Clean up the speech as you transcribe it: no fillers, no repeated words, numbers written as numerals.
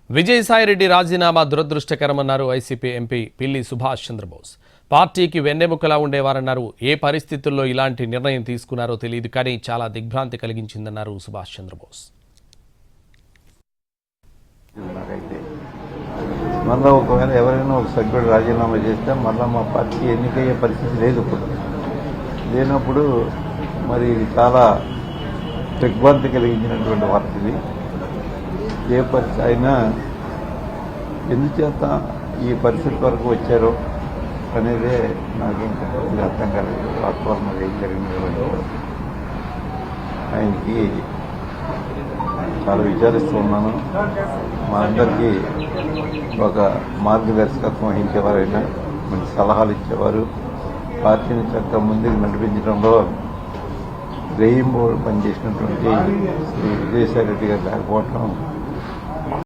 విజయసాయిరెడ్డి రాజీనామా దురదృష్టకరమన్నారు YCP MP Pilli Subhash Chandrabose. పార్టీకి వెన్నెముకలా ఉండేవారన్నారు. ఏ పరిస్థితుల్లో ఇలాంటి నిర్ణయం తీసుకున్నారో తెలియదు కానీ చాలా దిగ్భ్రాంతి కలిగించిందన్నారు సుభాష్ చంద్రబోస్. మళ్ళీ ఒకవేళ ఎవరైనా ఒక సభ్యుడు రాజీనామా చేస్తే మళ్ళీ మా పార్టీ ఎన్నికయ్యే పరిస్థితి లేదు. ఇప్పుడు లేనప్పుడు మరి ఇది చాలా దిగ్భ్రాంతి కలిగించినటువంటి వార్త. ఇది ఏ పరిస్థితి అయినా ఎందుచేత ఈ పరిస్థితి వరకు వచ్చారో అనేదే నాకు ఇంకా అర్థం కాలేదు. వాస్తవాలు ఏం జరిగినటువంటి ఆయనకి చాలా విచారిస్తూ ఉన్నాను. మా అందరికీ ఒక మార్గదర్శకత్వం వహించేవారైనా మంచి సలహాలు ఇచ్చేవారు. పార్టీని చక్కగా ముందుకు నడిపించడంలో రేయింబోలు పనిచేసినటువంటి శ్రీ విజయసాయిరెడ్డి గారు లేకపోవటం